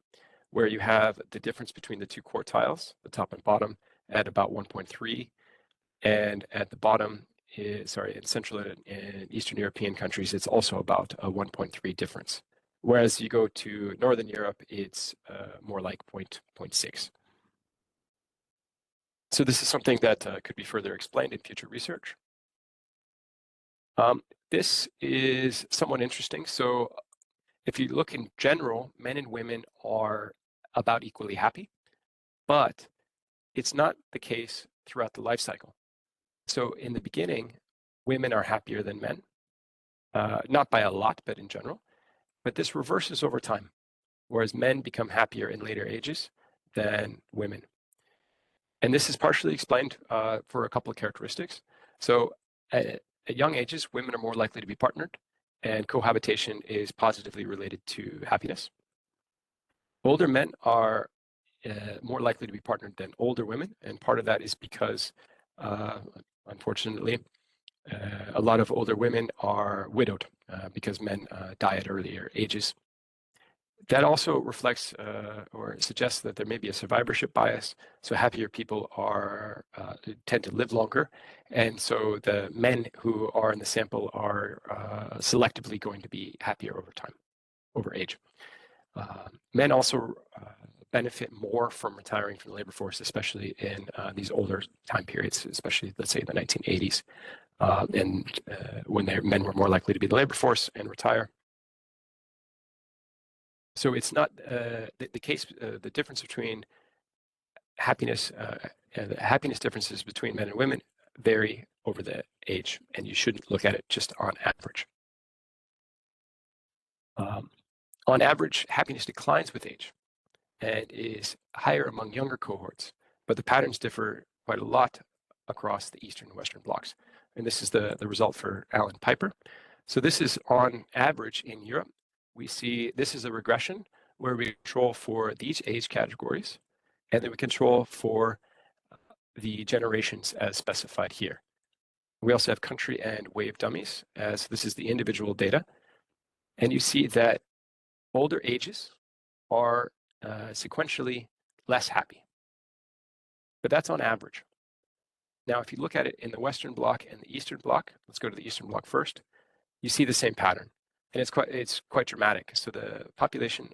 Speaker 2: where you have the difference between the 2 quartiles, the top and bottom, at about 1.3, and at the bottom, in Central and Eastern European countries, it's also about a 1.3 difference. Whereas you go to Northern Europe, it's more like 0.6. So this is something that could be further explained in future research. This is somewhat interesting. So if you look in general, men and women are about equally happy, but it's not the case throughout the life cycle. So in the beginning, women are happier than men, not by a lot, but in general. But this reverses over time, whereas men become happier in later ages than women. And this is partially explained for a couple of characteristics. So at young ages, women are more likely to be partnered, and cohabitation is positively related to happiness. Older men are more likely to be partnered than older women, and part of that is because, unfortunately, a lot of older women are widowed because men die at earlier ages. That also reflects or suggests that there may be a survivorship bias. So happier people tend to live longer, and so the men who are in the sample are selectively going to be happier over time, over age. Men also benefit more from retiring from the labor force, especially in these older time periods, especially let's say the 1980s, when men were more likely to be in the labor force and retire. So it's not the case. The difference between happiness, the happiness differences between men and women vary over the age, and you shouldn't look at it just on average. On average, happiness declines with age and is higher among younger cohorts, but the patterns differ quite a lot across the Eastern and Western blocs. And this is the result for Alan Piper. So this is on average in Europe. We see this is a regression where we control for these age categories, and then we control for the generations as specified here. We also have country and wave dummies, as this is the individual data. And you see that older ages are sequentially less happy. But that's on average. Now, if you look at it in the Western bloc and the Eastern bloc, let's go to the Eastern bloc first, you see the same pattern. And it's quite dramatic. So the population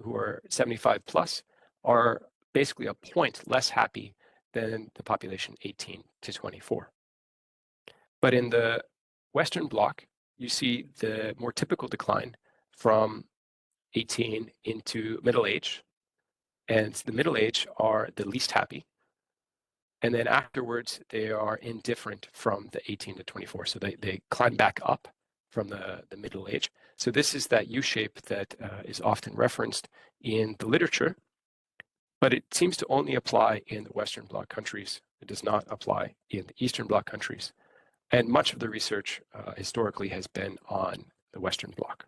Speaker 2: who are 75 plus are basically a point less happy than the population 18 to 24. But in the Western bloc, you see the more typical decline from 18 into middle age. And the middle age are the least happy. And then afterwards, they are indifferent from the 18 to 24. So they climb back up from the middle age. So this is that U-shape that is often referenced in the literature, but it seems to only apply in the Western Bloc countries. It does not apply in the Eastern Bloc countries. And much of the research historically has been on the Western Bloc.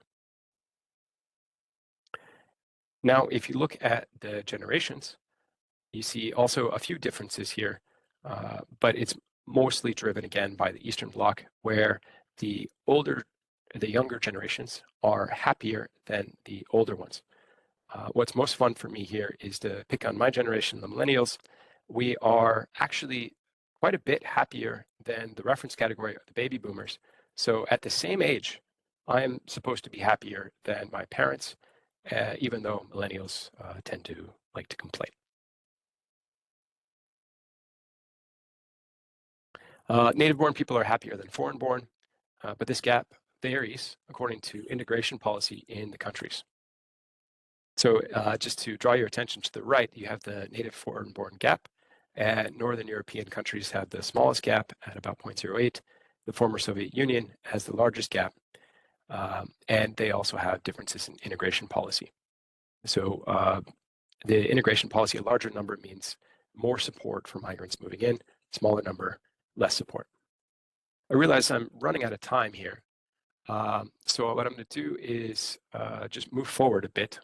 Speaker 2: Now, if you look at the generations, you see also a few differences here, but it's mostly driven again by the Eastern Bloc, where the younger generations are happier than the older ones. What's most fun for me here is to pick on my generation, the millennials. We are actually quite a bit happier than the reference category of the baby boomers. So at the same age, I'm supposed to be happier than my parents, even though millennials tend to like to complain. Native-born people are happier than foreign-born, but this gap varies according to integration policy in the countries. So just to draw your attention to the right, you have the native foreign-born gap, and Northern European countries have the smallest gap at about 0.08. The former Soviet Union has the largest gap, and they also have differences in integration policy. So the integration policy, a larger number means more support for migrants moving in, smaller number, less support. I realize I'm running out of time here. So what I'm going to do is just move forward a bit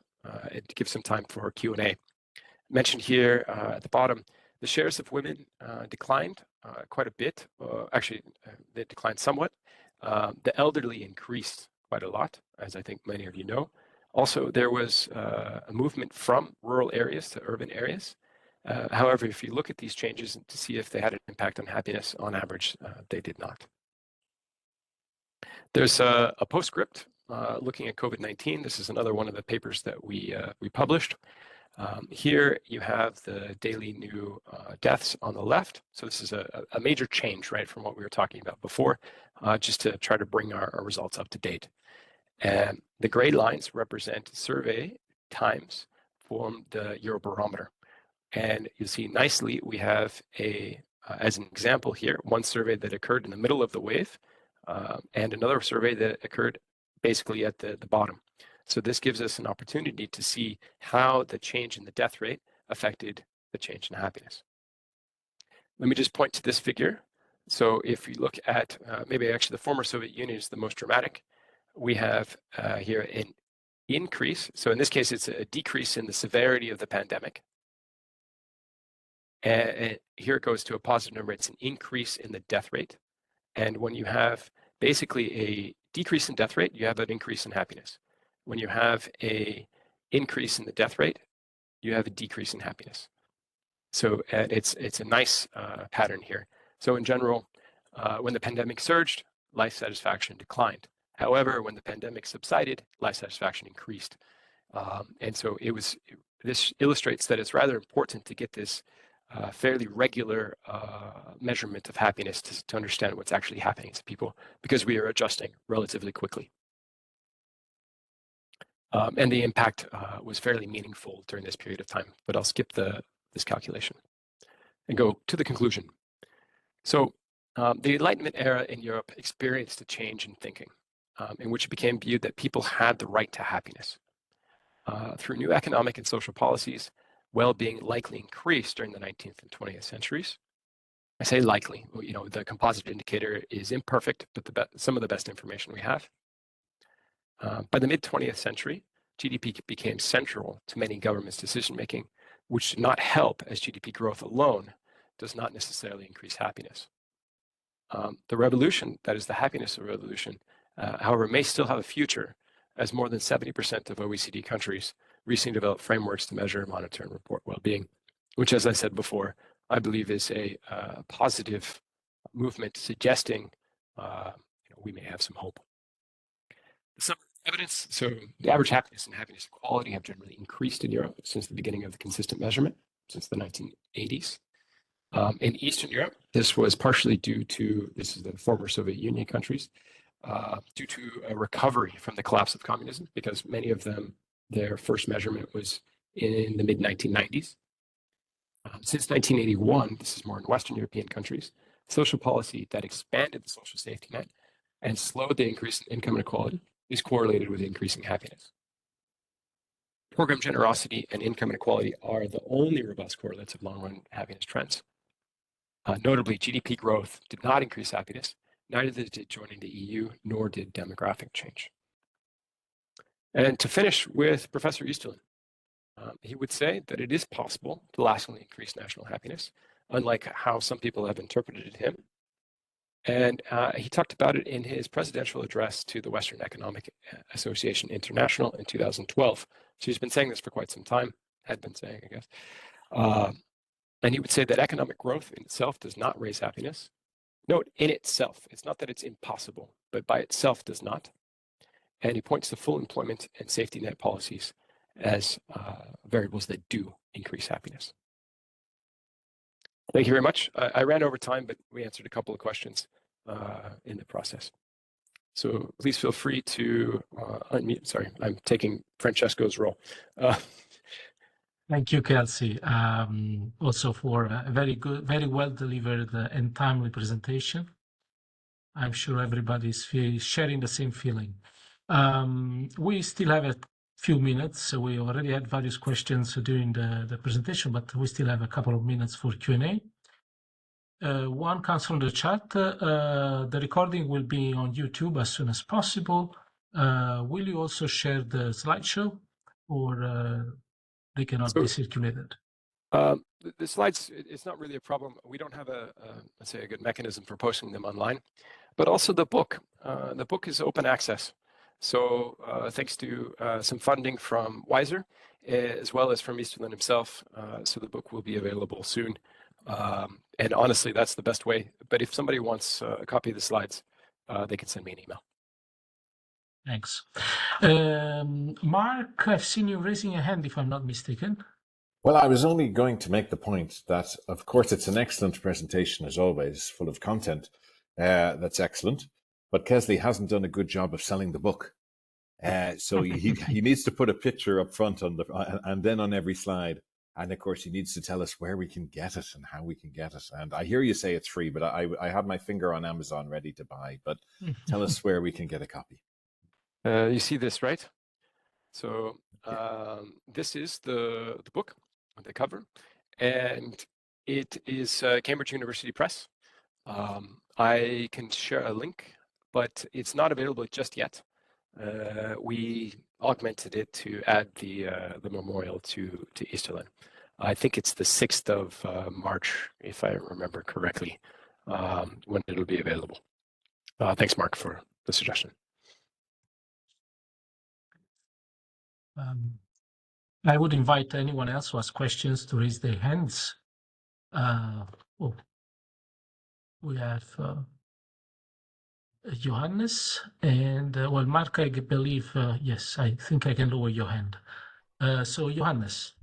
Speaker 2: and give some time for Q&A. Mentioned here at the bottom, the shares of women declined quite a bit. Actually, they declined somewhat. The elderly increased quite a lot, as I think many of you know. Also, there was a movement from rural areas to urban areas. However, if you look at these changes to see if they had an impact on happiness, on average, they did not. There's a postscript looking at COVID-19. This is another one of the papers that we published. Here you have the daily new deaths on the left. So this is a major change, right, from what we were talking about before, just to try to bring our results up to date. And the gray lines represent survey times from the Eurobarometer. And you see nicely, we have as an example here, one survey that occurred in the middle of the wave, and another survey that occurred basically at the bottom. So this gives us an opportunity to see how the change in the death rate affected the change in happiness. Let me just point to this figure. So if you look at maybe actually the former Soviet Union is the most dramatic. We have here an increase. So in this case, it's a decrease in the severity of the pandemic. And here it goes to a positive number. It's an increase in the death rate. And when you have basically a decrease in death rate, you have an increase in happiness. When you have an increase in the death rate, you have a decrease in happiness. So it's a nice pattern here. So in general, when the pandemic surged, life satisfaction declined. However, when the pandemic subsided, life satisfaction increased. And so this illustrates that it's rather important to get this fairly regular measurement of happiness to understand what's actually happening to people, because we are adjusting relatively quickly. And the impact was fairly meaningful during this period of time, but I'll skip this calculation and go to the conclusion. So the Enlightenment era in Europe experienced a change in thinking, in which it became viewed that people had the right to happiness. Through new economic and social policies, well-being likely increased during the 19th and 20th centuries. I say likely, you know, the composite indicator is imperfect, but some of the best information we have. By the mid-20th century, GDP became central to many governments' decision-making, which did not help, as GDP growth alone does not necessarily increase happiness. The revolution, that is the happiness revolution, however, may still have a future, as more than 70% of OECD countries recently developed frameworks to measure, monitor, and report well-being, which, as I said before, I believe is a positive movement suggesting we may have some hope. Some evidence, so the average happiness and happiness equality have generally increased in Europe since the beginning of the consistent measurement, since the 1980s. In Eastern Europe, this was partially due to, this is the former Soviet Union countries, due to a recovery from the collapse of communism, because many of them, their first measurement was in the mid-1990s. Since 1981, this is more in Western European countries, social policy that expanded the social safety net and slowed the increase in income inequality is correlated with increasing happiness. Program generosity and income inequality are the only robust correlates of long-run happiness trends. Notably, GDP growth did not increase happiness, neither did joining the EU, nor did demographic change. And to finish with Professor Easterlin, he would say that it is possible to lastingly increase national happiness, unlike how some people have interpreted him. And he talked about it in his presidential address to the Western Economic Association International in 2012. So he's been saying this for quite some time, had been saying, I guess. And he would say that economic growth in itself does not raise happiness. Note, in itself, it's not that it's impossible, but by itself does not. And he points to full employment and safety net policies as variables that do increase happiness. Thank you very much. I ran over time, but we answered a couple of questions in the process. So please feel free to unmute. Sorry, I'm taking Francesco's role.
Speaker 1: Thank you, Kelsey, also for a very good, very well delivered and timely presentation. I'm sure everybody's sharing the same feeling. We still have a few minutes, so we already had various questions during the presentation, but we still have a couple of minutes for Q&A. One comes from the chat. The recording will be on YouTube as soon as possible. Will you also share the slideshow, or they cannot be circulated?
Speaker 2: The slides, it's not really a problem. We don't have let's say, a good mechanism for posting them online, but also the book. The book is open access. So thanks to some funding from Weiser, as well as from Easterlin himself. So the book will be available soon. And honestly, that's the best way. But if somebody wants a copy of the slides, they can send me an email.
Speaker 1: Thanks. Mark, I've seen you raising a hand, if I'm not mistaken.
Speaker 8: Well, I was only going to make the point that, of course, it's an excellent presentation as always, full of content. That's excellent. But Kelsey hasn't done a good job of selling the book. So he needs to put a picture up front and then on every slide. And of course, he needs to tell us where we can get it and how we can get it. And I hear you say it's free, but I have my finger on Amazon ready to buy. But tell us where we can get a copy.
Speaker 2: You see this, right? So this is the book, the cover, and it is Cambridge University Press. I can share a link, but it's not available just yet. We augmented it to add the memorial to Easterlin. I think it's the 6th of March, if I remember correctly, when it'll be available. Thanks, Mark, for the suggestion.
Speaker 1: I would invite anyone else who has questions to raise their hands. We have Johannes and, well, Mark, I believe, yes, I think I can lower your hand. So Johannes.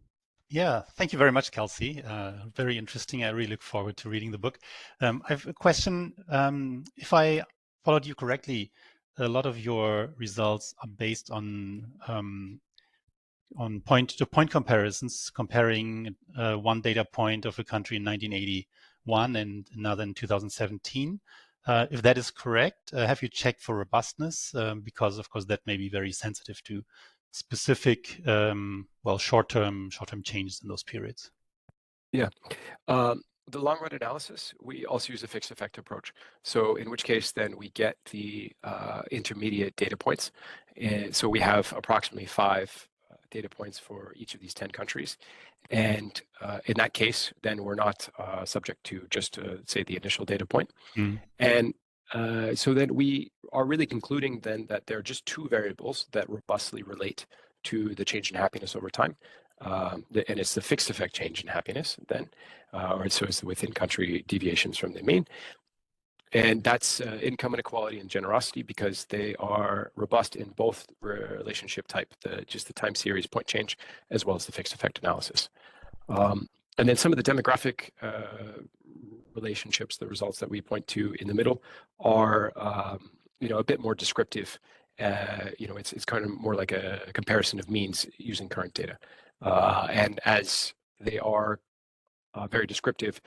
Speaker 6: Yeah, thank you very much, Kelsey. Very interesting. I really look forward to reading the book. I have a question. If I followed you correctly, a lot of your results are based on point-to-point comparisons, comparing one data point of a country in 1981 and another in 2017. If that is correct, have you checked for robustness? Because of course that may be very sensitive to specific, short-term changes in those periods.
Speaker 2: Yeah. The long-run analysis, we also use a fixed effect approach. So in which case, then we get the intermediate data points. And so we have approximately 5 data points for each of these 10 countries. And in that case, then we're not subject to just, say, the initial data point. And so then we are really concluding then that there are just 2 variables that robustly relate to the change in happiness over time. And it's the fixed effect change in happiness then, or so it's the within country deviations from the mean. And that's income inequality and generosity, because they are robust in both relationship type, just the time series point change, as well as the fixed effect analysis. And then some of the demographic relationships, the results that we point to in the middle are, a bit more descriptive. It's kind of more like a comparison of means using current data. And as they are very descriptive,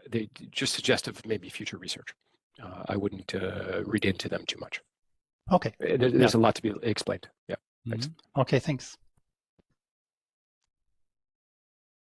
Speaker 2: they just suggestive maybe future research. I wouldn't read into them too much.
Speaker 6: Okay.
Speaker 2: There's a lot to be explained. Yeah. Thanks.
Speaker 6: Okay, thanks.